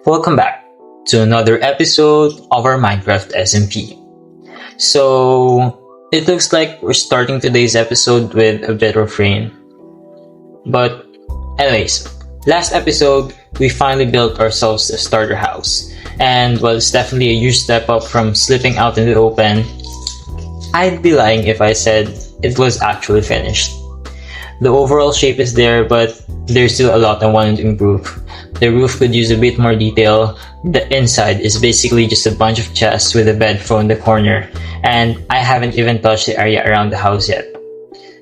Welcome back to another episode of our Minecraft SMP. So, it looks like we're starting today's episode with a bit of rain. But, anyways, last episode, we finally built ourselves a starter house. And while it's definitely a huge step up from sleeping out in the open, I'd be lying if I said it was actually finished. The overall shape is there, but there's still a lot I wanted to improve. The roof could use a bit more detail. The inside is basically just a bunch of chests with a bed thrown in the corner, and I haven't even touched the area around the house yet.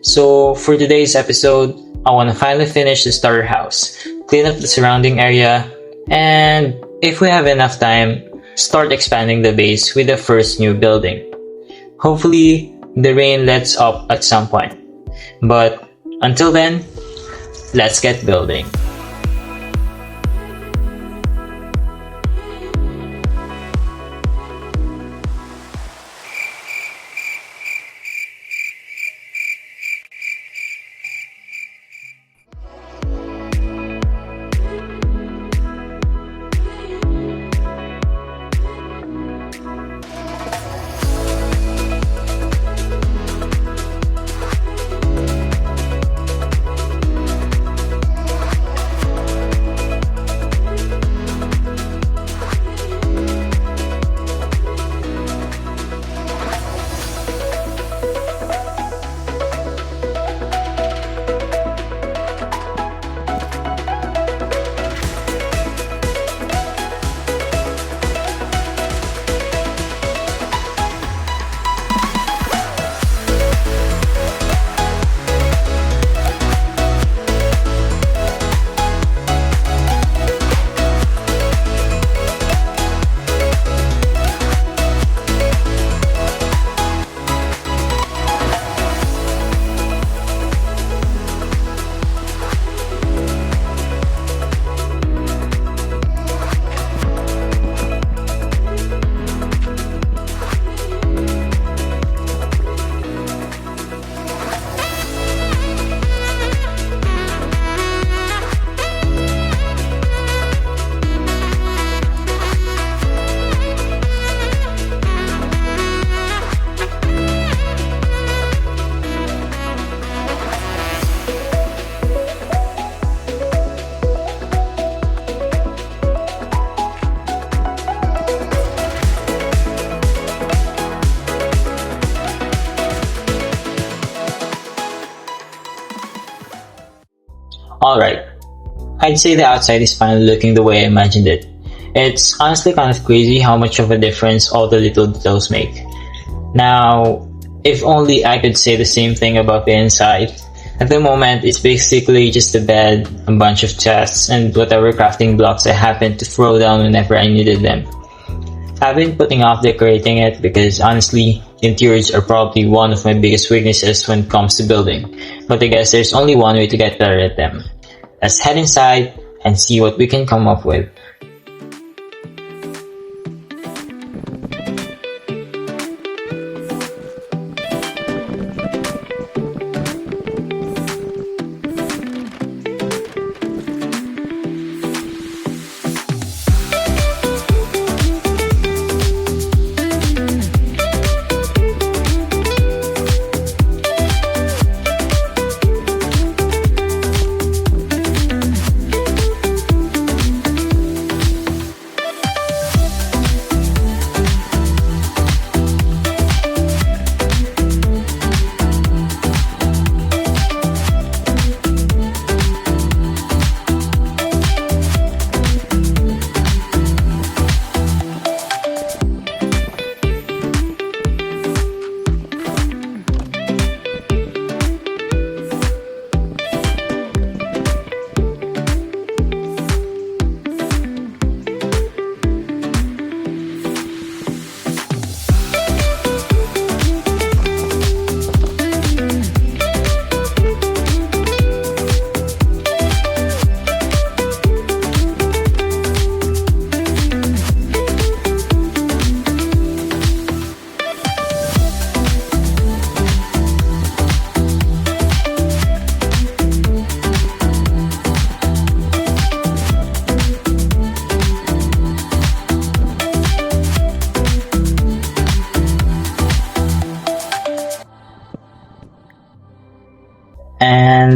So for today's episode, I want to finally finish the starter house, clean up the surrounding area, and if we have enough time, start expanding the base with the first new building. Hopefully, the rain lets up at some point. But until then, let's get building. Alright, I'd say the outside is finally looking the way I imagined it. It's honestly kind of crazy how much of a difference all the little details make. Now, if only I could say the same thing about the inside. At the moment, it's basically just a bed, a bunch of chests, and whatever crafting blocks I happened to throw down whenever I needed them. I've been putting off decorating it because honestly, interiors are probably one of my biggest weaknesses when it comes to building, but I guess there's only one way to get better at them. Let's head inside and see what we can come up with.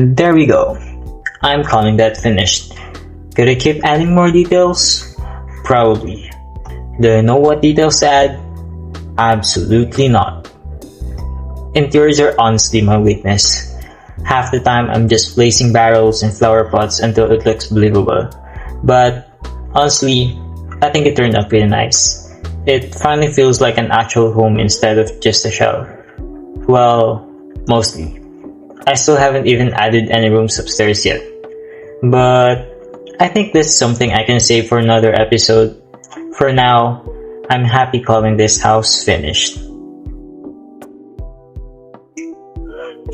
And there we go. I'm calling that finished. Could I keep adding more details? Probably. Do I know what details to add? Absolutely not. Interiors are honestly my weakness. Half the time I'm just placing barrels and flower pots until it looks believable. But honestly, I think it turned out pretty nice. It finally feels like an actual home instead of just a shell. Well, mostly. I still haven't even added any rooms upstairs yet. But I think that's something I can save for another episode. For now, I'm happy calling this house finished.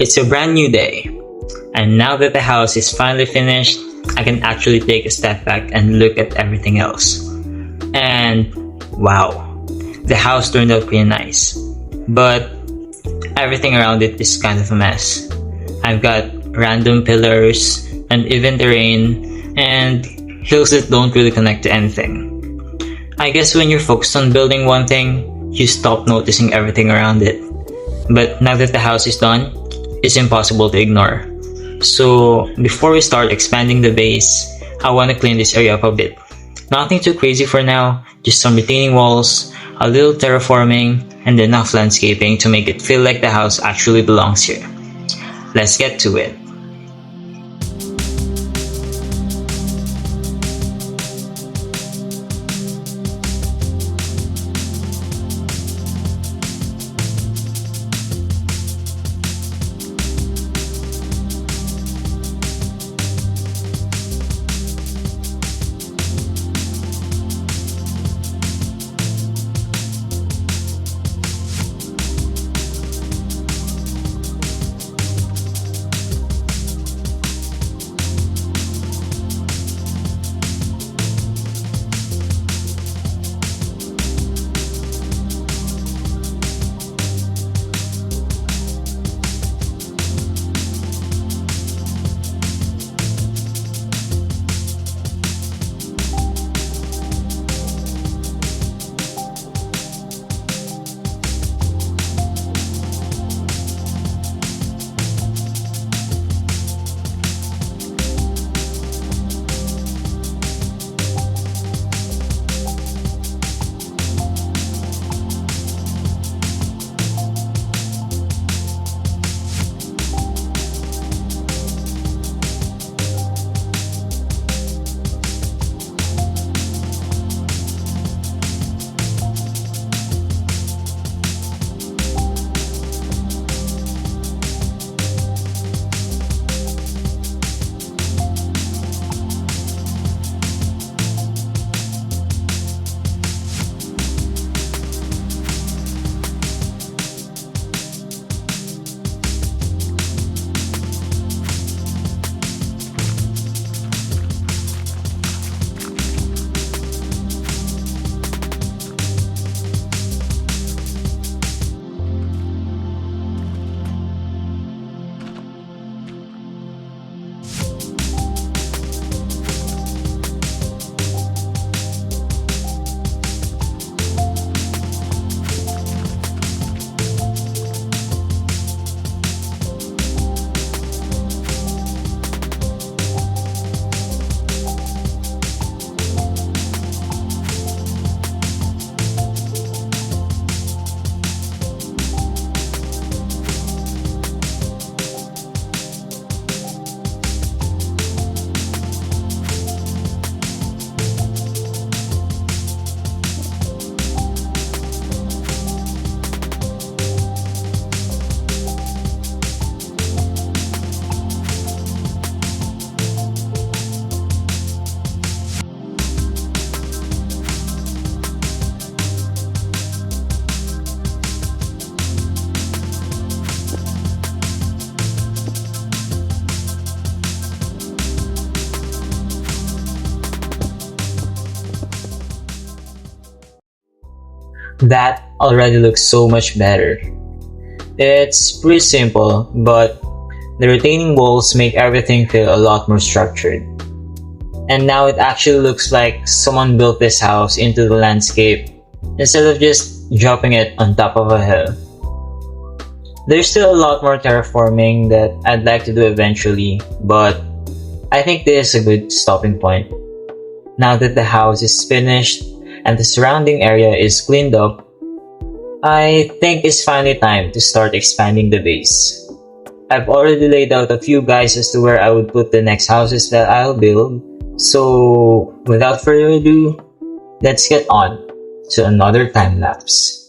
It's a brand new day, and now that the house is finally finished, I can actually take a step back and look at everything else. And wow, the house turned out pretty nice, but everything around it is kind of a mess. I've got random pillars, uneven terrain, and hills that don't really connect to anything. I guess when you're focused on building one thing, you stop noticing everything around it. But now that the house is done, it's impossible to ignore. So before we start expanding the base, I want to clean this area up a bit. Nothing too crazy for now, just some retaining walls, a little terraforming, and enough landscaping to make it feel like the house actually belongs here. Let's get to it. That already looks so much better. It's pretty simple, but the retaining walls make everything feel a lot more structured. And now it actually looks like someone built this house into the landscape instead of just dropping it on top of a hill. There's still a lot more terraforming that I'd like to do eventually, but I think this is a good stopping point. Now that the house is finished and the surrounding area is cleaned up, I think it's finally time to start expanding the base. I've already laid out a few guides as to where I would put the next houses that I'll build, so without further ado, let's get on to another time lapse.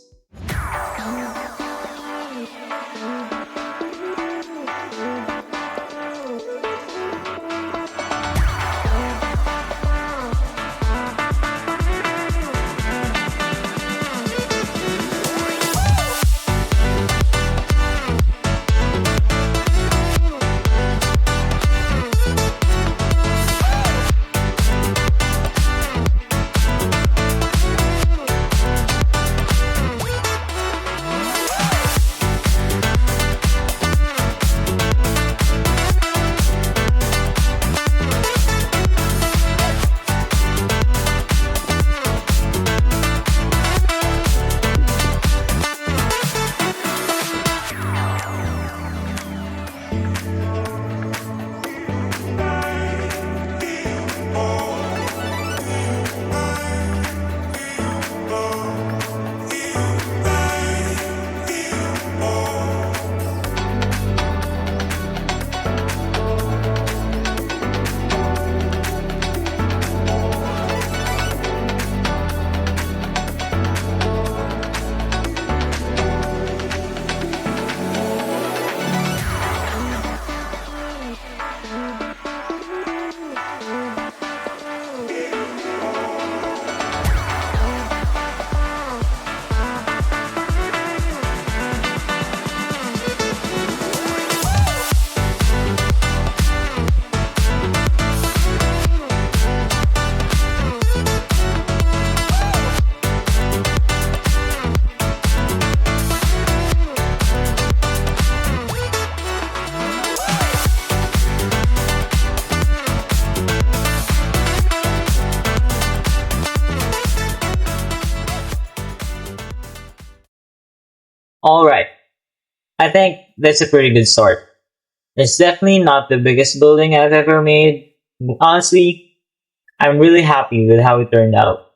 Alright, I think that's a pretty good start. It's definitely not the biggest building I've ever made, but honestly, I'm really happy with how it turned out.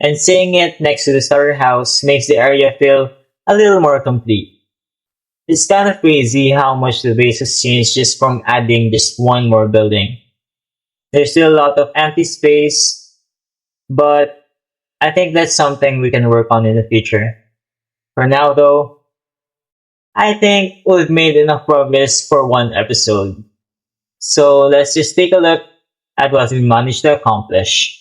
And seeing it next to the starter house makes the area feel a little more complete. It's kind of crazy how much the base has changed just from adding just one more building. There's still a lot of empty space, but I think that's something we can work on in the future. For now though, I think we've made enough progress for one episode. So let's just take a look at what we managed to accomplish.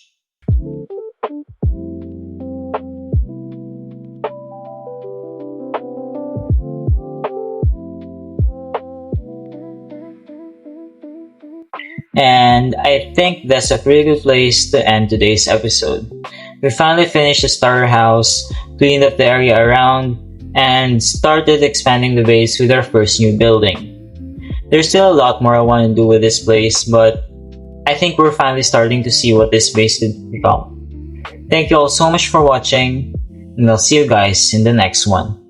And I think that's a pretty good place to end today's episode. We finally finished the starter house, cleaned up the area around, and started expanding the base with our first new building. There's still a lot more I want to do with this place, but I think we're finally starting to see what this base could become. Thank you all so much for watching, and I'll see you guys in the next one.